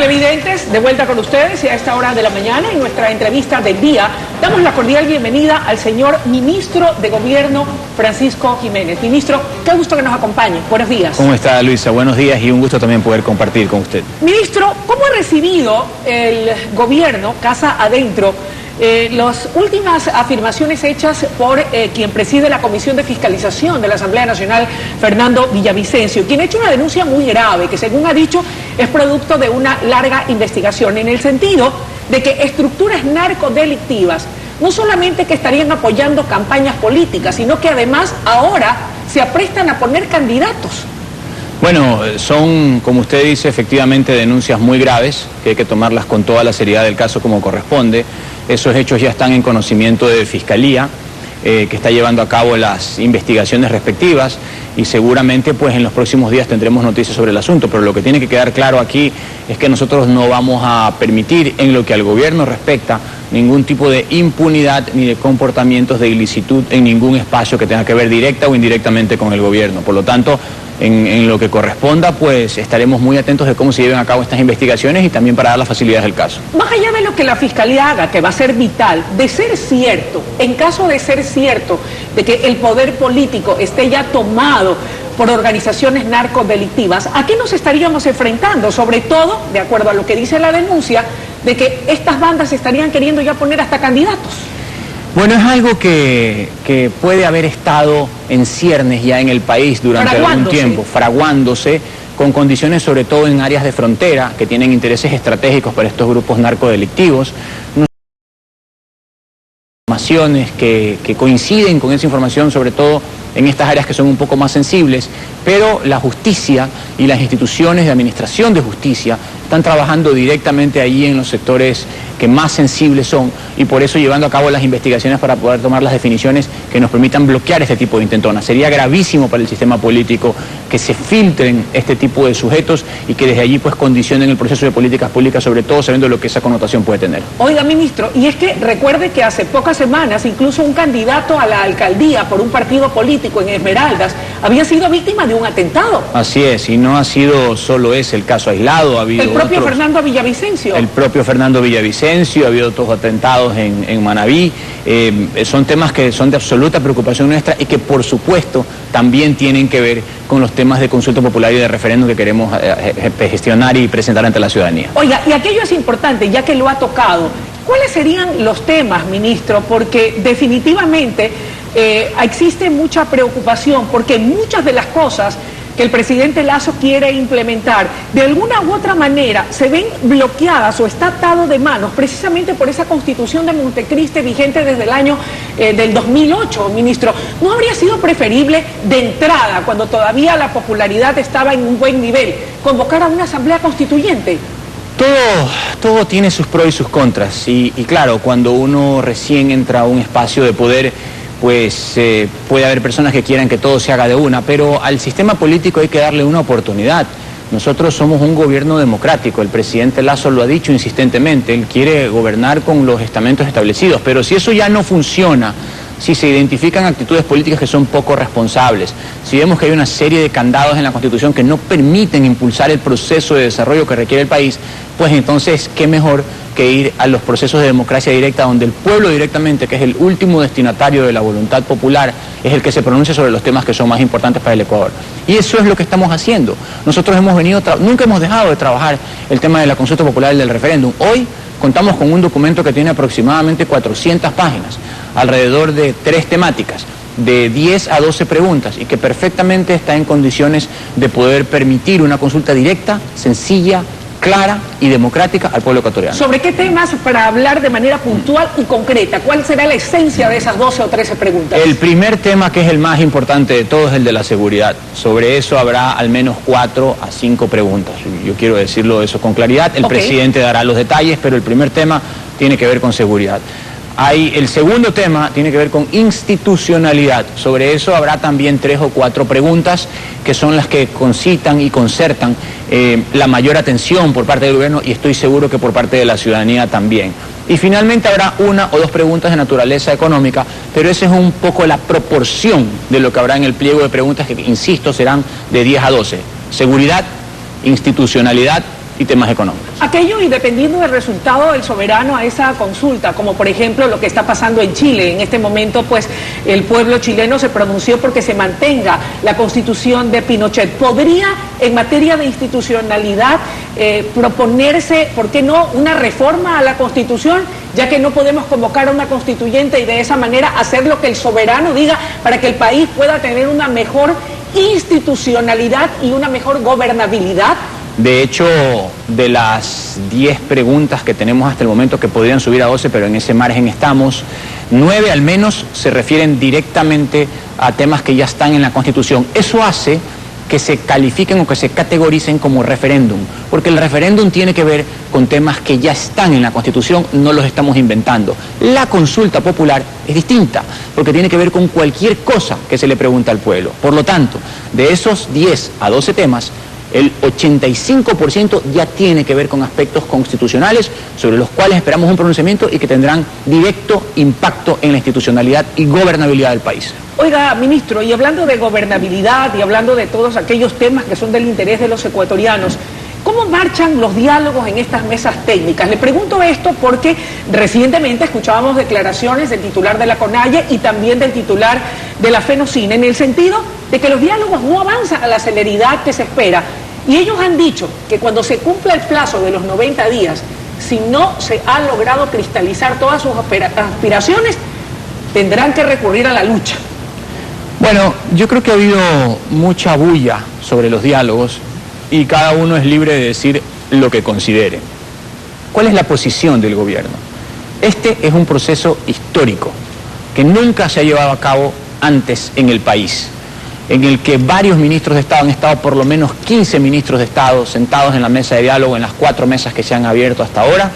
Televidentes, de vuelta con ustedes y a esta hora de la mañana en nuestra entrevista del día damos la cordial bienvenida al señor Ministro de Gobierno Francisco Jiménez. Ministro, qué gusto que nos acompañe. Buenos días. ¿Cómo está, Luisa? Buenos días y un gusto también poder compartir con usted. Ministro, ¿cómo ha recibido el gobierno, casa adentro, las últimas afirmaciones hechas por quien preside la Comisión de Fiscalización de la Asamblea Nacional, Fernando Villavicencio, quien ha hecho una denuncia muy grave, que según ha dicho es producto de una larga investigación, en el sentido de que estructuras narcodelictivas no solamente que estarían apoyando campañas políticas, sino que además ahora se aprestan a poner candidatos? Bueno, son, como usted dice, efectivamente denuncias muy graves, que hay que tomarlas con toda la seriedad del caso como corresponde. Esos hechos ya están en conocimiento de Fiscalía, que está llevando a cabo las investigaciones respectivas y seguramente pues en los próximos días tendremos noticias sobre el asunto, pero lo que tiene que quedar claro aquí es que nosotros no vamos a permitir, en lo que al gobierno respecta, ningún tipo de impunidad ni de comportamientos de ilicitud en ningún espacio que tenga que ver directa o indirectamente con el gobierno. Por lo tanto, en lo que corresponda, pues estaremos muy atentos de cómo se lleven a cabo estas investigaciones y también para dar las facilidades del caso. Más allá de lo que la Fiscalía haga, que va a ser vital, de ser cierto, en caso de ser cierto, de que el poder político esté ya tomado por organizaciones narcodelictivas, ¿a qué nos estaríamos enfrentando? Sobre todo, de acuerdo a lo que dice la denuncia, de que estas bandas estarían queriendo ya poner hasta candidatos. Bueno, es algo que puede haber estado en ciernes ya en el país durante algún tiempo, fraguándose, con condiciones sobre todo en áreas de frontera que tienen intereses estratégicos para estos grupos narcodelictivos. Informaciones que coinciden con esa información, sobre todo en estas áreas que son un poco más sensibles, pero la justicia y las instituciones de administración de justicia están trabajando directamente allí en los sectores que más sensibles son y por eso llevando a cabo las investigaciones para poder tomar las definiciones que nos permitan bloquear este tipo de intentonas. Sería gravísimo para el sistema político que se filtren este tipo de sujetos y que desde allí pues condicionen el proceso de políticas públicas, sobre todo sabiendo lo que esa connotación puede tener. Oiga, ministro, y es que recuerde que hace pocas semanas incluso un candidato a la alcaldía por un partido político en Esmeraldas había sido víctima de un atentado. Así es, y no ha sido solo ese el caso aislado, ha habido el propio otros, Fernando Villavicencio. El propio Fernando Villavicencio, ha habido otros atentados en Manabí, son temas que son de absoluta preocupación nuestra y que por supuesto también tienen que ver con los temas de consulta popular y de referéndum que queremos gestionar y presentar ante la ciudadanía. Oiga, y aquello es importante, ya que lo ha tocado, ¿cuáles serían los temas, ministro? Porque definitivamente existe mucha preocupación, porque muchas de las cosas que el presidente Lasso quiere implementar, de alguna u otra manera se ven bloqueadas o está atado de manos precisamente por esa Constitución de Montecristi vigente desde el año del 2008, ministro. ¿No habría sido preferible de entrada, cuando todavía la popularidad estaba en un buen nivel, convocar a una asamblea constituyente? Todo tiene sus pros y sus contras y claro, cuando uno recién entra a un espacio de poder, pues puede haber personas que quieran que todo se haga de una, pero al sistema político hay que darle una oportunidad. Nosotros somos un gobierno democrático, el presidente Lasso lo ha dicho insistentemente, él quiere gobernar con los estamentos establecidos, pero si eso ya no funciona, si se identifican actitudes políticas que son poco responsables, si vemos que hay una serie de candados en la Constitución que no permiten impulsar el proceso de desarrollo que requiere el país, pues entonces qué mejor que ir a los procesos de democracia directa, donde el pueblo directamente, que es el último destinatario de la voluntad popular, es el que se pronuncia sobre los temas que son más importantes para el Ecuador. Y eso es lo que estamos haciendo. Nosotros nunca hemos dejado de trabajar el tema de la consulta popular y del referéndum. Hoy contamos con un documento que tiene aproximadamente 400 páginas, alrededor de 3 temáticas, de 10 a 12 preguntas y que perfectamente está en condiciones de poder permitir una consulta directa, sencilla, clara y democrática al pueblo ecuatoriano. ¿Sobre qué temas, para hablar de manera puntual y concreta? ¿Cuál será la esencia de esas 12 o 13 preguntas? El primer tema, que es el más importante de todos, es el de la seguridad. Sobre eso habrá al menos 4 a 5 preguntas. Yo quiero decirlo eso con claridad. El presidente dará los detalles, pero el primer tema tiene que ver con seguridad. El segundo tema tiene que ver con institucionalidad. Sobre eso habrá también 3 o 4 preguntas que son las que concitan y concertan la mayor atención por parte del gobierno y estoy seguro que por parte de la ciudadanía también. Y finalmente habrá 1 o 2 preguntas de naturaleza económica, pero esa es un poco la proporción de lo que habrá en el pliego de preguntas que, insisto, serán de 10 a 12. Seguridad, institucionalidad y temas económicos. Aquello, y dependiendo del resultado del soberano a esa consulta, como por ejemplo lo que está pasando en Chile. En este momento, pues, el pueblo chileno se pronunció porque se mantenga la constitución de Pinochet. ¿Podría, en materia de institucionalidad, proponerse, por qué no, una reforma a la constitución, ya que no podemos convocar a una constituyente y de esa manera hacer lo que el soberano diga para que el país pueda tener una mejor institucionalidad y una mejor gobernabilidad? De hecho, de las 10 preguntas que tenemos hasta el momento, que podrían subir a 12, pero en ese margen estamos, 9 al menos se refieren directamente a temas que ya están en la Constitución. Eso hace que se califiquen o que se categoricen como referéndum, porque el referéndum tiene que ver con temas que ya están en la Constitución, no los estamos inventando. La consulta popular es distinta, porque tiene que ver con cualquier cosa que se le pregunta al pueblo. Por lo tanto, de esos 10 a 12 temas, el 85% ya tiene que ver con aspectos constitucionales sobre los cuales esperamos un pronunciamiento y que tendrán directo impacto en la institucionalidad y gobernabilidad del país. Oiga, ministro, y hablando de gobernabilidad y hablando de todos aquellos temas que son del interés de los ecuatorianos, ¿cómo marchan los diálogos en estas mesas técnicas? Le pregunto esto porque recientemente escuchábamos declaraciones del titular de la CONAIE y también del titular de la FENOCIN, en el sentido de que los diálogos no avanzan a la celeridad que se espera. Y ellos han dicho que cuando se cumpla el plazo de los 90 días, si no se ha logrado cristalizar todas sus aspiraciones, tendrán que recurrir a la lucha. Bueno, yo creo que ha habido mucha bulla sobre los diálogos y cada uno es libre de decir lo que considere. ¿Cuál es la posición del gobierno? Este es un proceso histórico que nunca se ha llevado a cabo antes en el país, en el que varios ministros de Estado, han estado por lo menos 15 ministros de Estado sentados en la mesa de diálogo, en las 4 mesas que se han abierto hasta ahora,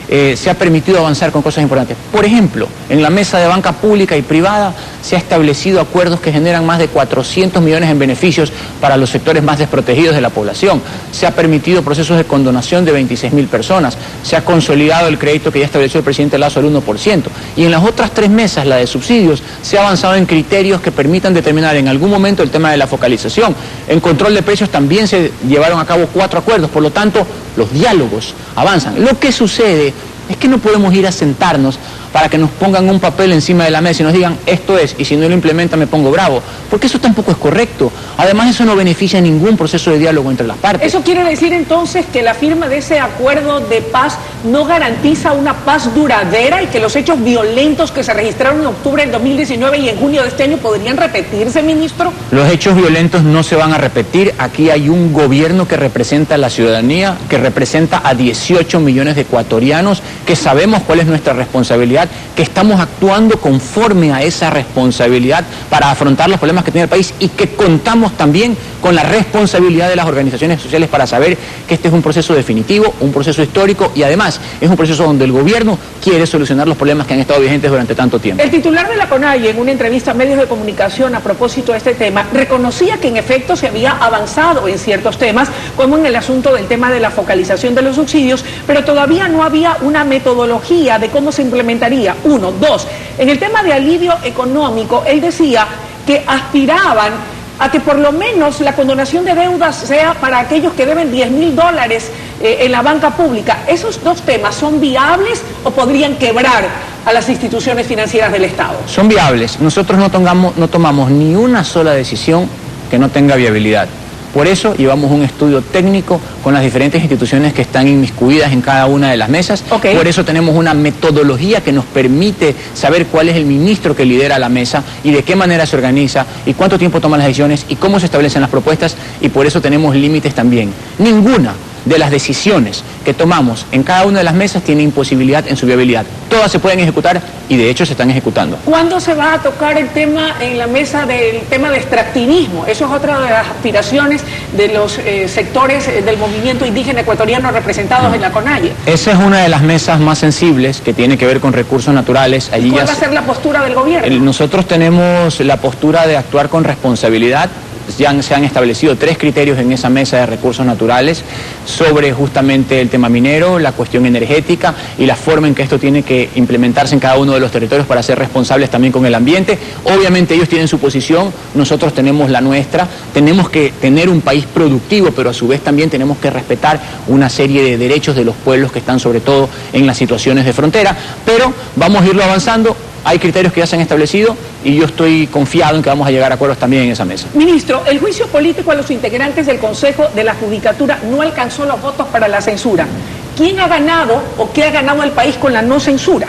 se ha permitido avanzar con cosas importantes. Por ejemplo, en la mesa de banca pública y privada se ha establecido acuerdos que generan más de 400 millones en beneficios para los sectores más desprotegidos de la población. Se ha permitido procesos de condonación de 26.000 personas. Se ha consolidado el crédito que ya estableció el presidente Lazo al 1%. Y en las otras 3 mesas, la de subsidios, se ha avanzado en criterios que permitan determinar en algún momento el tema de la focalización. En control de precios también se llevaron a cabo 4 acuerdos. Por lo tanto, los diálogos avanzan. Lo que sucede es que no podemos ir a sentarnos para que nos pongan un papel encima de la mesa y nos digan esto es, y si no lo implementa me pongo bravo, porque eso tampoco es correcto. Además, eso no beneficia a ningún proceso de diálogo entre las partes. ¿Eso quiere decir entonces que la firma de ese acuerdo de paz no garantiza una paz duradera y que los hechos violentos que se registraron en octubre del 2019 y en junio de este año podrían repetirse, ministro? Los hechos violentos no se van a repetir. Aquí hay un gobierno que representa a la ciudadanía, que representa a 18 millones de ecuatorianos, que sabemos cuál es nuestra responsabilidad, que estamos actuando conforme a esa responsabilidad para afrontar los problemas que tiene el país y que contamos también con la responsabilidad de las organizaciones sociales para saber que este es un proceso definitivo, un proceso histórico y además es un proceso donde el gobierno quiere solucionar los problemas que han estado vigentes durante tanto tiempo. El titular de la CONAIE, en una entrevista a medios de comunicación a propósito de este tema, reconocía que en efecto se había avanzado en ciertos temas, como en el asunto del tema de la focalización de los subsidios, pero todavía no había una metodología de cómo se implementaría. 1, 2, en el tema de alivio económico, él decía que aspiraban a que por lo menos la condonación de deudas sea para aquellos que deben $10.000 en la banca pública. ¿Esos 2 temas son viables o podrían quebrar a las instituciones financieras del Estado? Son viables. Nosotros no tomamos ni una sola decisión que no tenga viabilidad. Por eso llevamos un estudio técnico con las diferentes instituciones que están inmiscuidas en cada una de las mesas. Okay. Por eso tenemos una metodología que nos permite saber cuál es el ministro que lidera la mesa y de qué manera se organiza y cuánto tiempo toman las decisiones y cómo se establecen las propuestas, y por eso tenemos límites también. Ninguna de las decisiones que tomamos en cada una de las mesas tiene imposibilidad en su viabilidad. Todas se pueden ejecutar y de hecho se están ejecutando. ¿Cuándo se va a tocar el tema en la mesa del tema de extractivismo? Eso es otra de las aspiraciones de los sectores del movimiento indígena ecuatoriano representados en la CONAIE. Esa es una de las mesas más sensibles que tiene que ver con recursos naturales. ¿Cuál va a ser la postura del gobierno? Nosotros tenemos la postura de actuar con responsabilidad ya se han establecido 3 criterios en esa mesa de recursos naturales sobre justamente el tema minero, la cuestión energética y la forma en que esto tiene que implementarse en cada uno de los territorios para ser responsables también con el ambiente. Obviamente ellos tienen su posición, nosotros tenemos la nuestra. Tenemos que tener un país productivo, pero a su vez también tenemos que respetar una serie de derechos de los pueblos que están sobre todo en las situaciones de frontera, pero vamos a irlo avanzando. Hay criterios que ya se han establecido y yo estoy confiado en que vamos a llegar a acuerdos también en esa mesa. Ministro, el juicio político a los integrantes del Consejo de la Judicatura no alcanzó los votos para la censura. ¿Quién ha ganado o qué ha ganado el país con la no censura?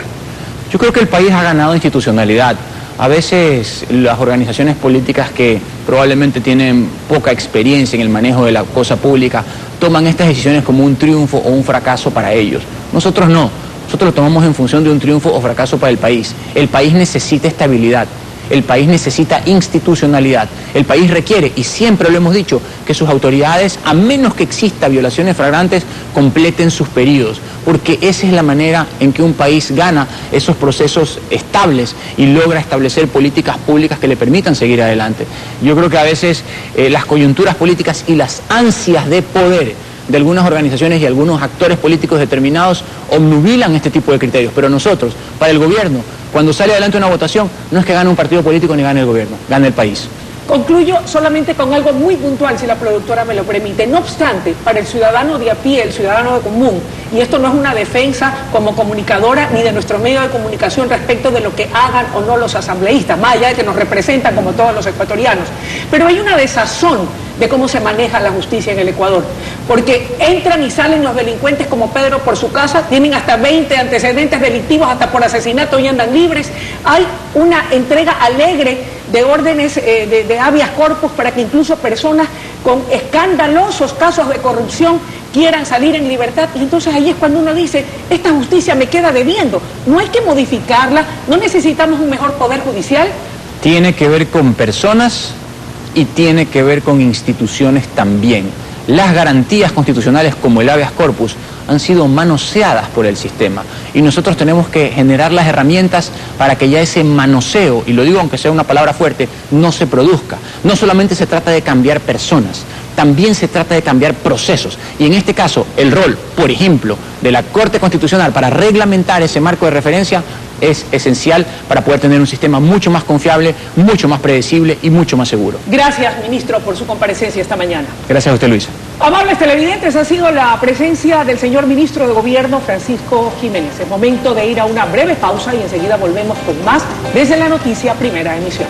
Yo creo que el país ha ganado institucionalidad. A veces las organizaciones políticas que probablemente tienen poca experiencia en el manejo de la cosa pública toman estas decisiones como un triunfo o un fracaso para ellos. Nosotros no. Nosotros lo tomamos en función de un triunfo o fracaso para el país. El país necesita estabilidad, el país necesita institucionalidad, el país requiere, y siempre lo hemos dicho, que sus autoridades, a menos que exista violaciones flagrantes, completen sus periodos, porque esa es la manera en que un país gana esos procesos estables y logra establecer políticas públicas que le permitan seguir adelante. Yo creo que a veces las coyunturas políticas y las ansias de poder de algunas organizaciones y algunos actores políticos determinados obnubilan este tipo de criterios, pero nosotros, para el gobierno, cuando sale adelante una votación, no es que gane un partido político ni gane el gobierno, gane el país. Concluyo solamente con algo muy puntual, si la productora me lo permite. No obstante, para el ciudadano de a pie, el ciudadano de común, y esto no es una defensa como comunicadora ni de nuestro medio de comunicación respecto de lo que hagan o no los asambleístas, más allá de que nos representan como todos los ecuatorianos, pero hay una desazón de cómo se maneja la justicia en el Ecuador, porque entran y salen los delincuentes como Pedro por su casa, tienen hasta 20 antecedentes delictivos, hasta por asesinato y andan libres. Hay una entrega alegre de órdenes de habeas corpus para que incluso personas con escandalosos casos de corrupción quieran salir en libertad, y entonces ahí es cuando uno dice, esta justicia me queda debiendo, no hay que modificarla, no necesitamos un mejor poder judicial. Tiene que ver con personas y tiene que ver con instituciones también. Las garantías constitucionales como el habeas corpus han sido manoseadas por el sistema y nosotros tenemos que generar las herramientas para que ya ese manoseo, y lo digo aunque sea una palabra fuerte, no se produzca. No solamente se trata de cambiar personas, también se trata de cambiar procesos. Y en este caso, el rol, por ejemplo, de la Corte Constitucional para reglamentar ese marco de referencia es esencial para poder tener un sistema mucho más confiable, mucho más predecible y mucho más seguro. Gracias, ministro, por su comparecencia esta mañana. Gracias a usted, Luisa. Amables televidentes, ha sido la presencia del señor ministro de Gobierno, Francisco Jiménez. Es momento de ir a una breve pausa y enseguida volvemos con más desde la noticia Primera Emisión.